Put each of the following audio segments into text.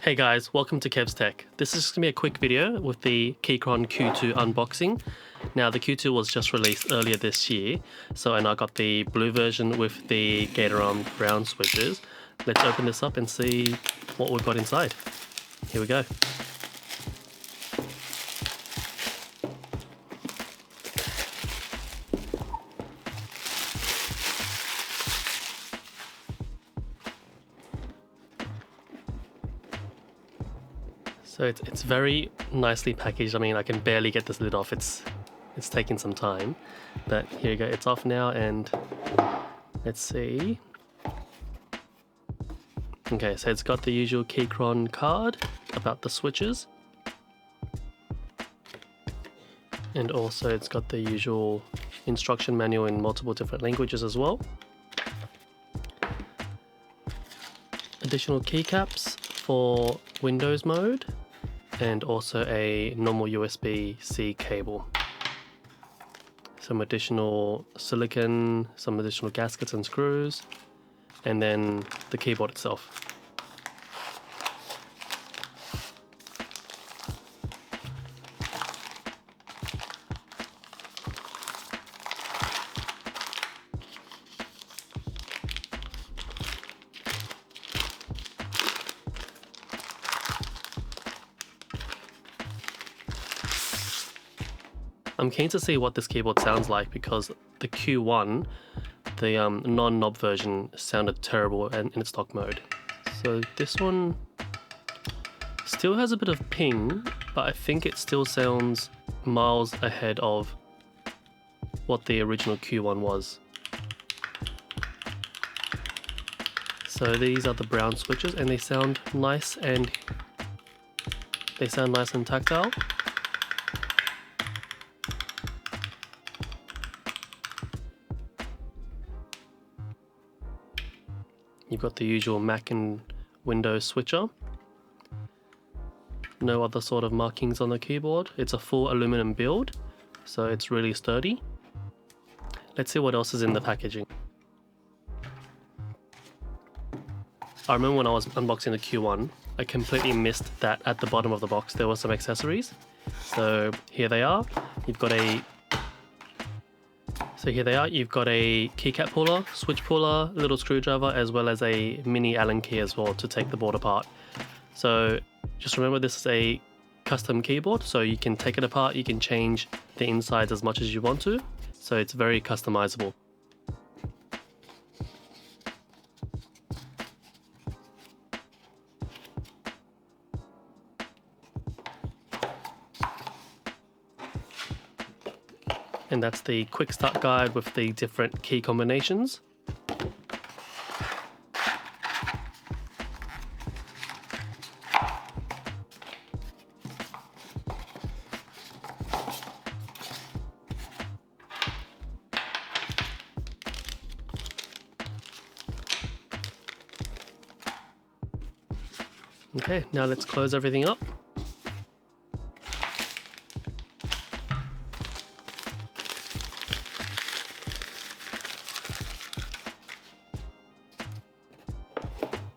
Hey guys, welcome to Kev's Tech. This is just going to be a quick video with the Keychron Q2 unboxing. Now the Q2 was just released earlier this year, and I got the blue version with the gator armed brown switches. Let's open this up and see what we've got inside. Here we go. So it's very nicely packaged. I mean, I can barely get this lid off. It's taking some time, but here you go. It's off now, and let's see. Okay, so it's got the usual Keychron card about the switches, and also it's got the usual instruction manual in multiple different languages as well. Additional keycaps for Windows mode, and also a normal USB-C cable. Some additional silicone, some additional gaskets and screws, and then the keyboard itself. I'm keen to see what this keyboard sounds like because the Q1, the non-knob version, sounded terrible in its stock mode. So this one still has a bit of ping, but I think it still sounds miles ahead of what the original Q1 was. So these are the brown switches, and they sound nice and tactile. You've got the usual Mac and Windows switcher. No other sort of markings on the keyboard. It's a full aluminum build, so it's really sturdy. Let's see what else is in the packaging. I remember when I was unboxing the Q1, I completely missed that at the bottom of the box there were some accessories. So here they are. You've got a keycap puller, switch puller, little screwdriver, as well as a mini Allen key as well to take the board apart. So just remember, this is a custom keyboard, so you can take it apart, you can change the insides as much as you want to, so it's very customizable. And that's the quick start guide with the different key combinations. Okay, now let's close everything up.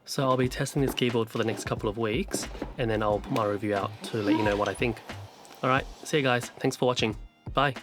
So I'll be testing this keyboard for the next couple of weeks, and then I'll put my review out to let you know what I think. Alright, see you guys. Thanks for watching. Bye.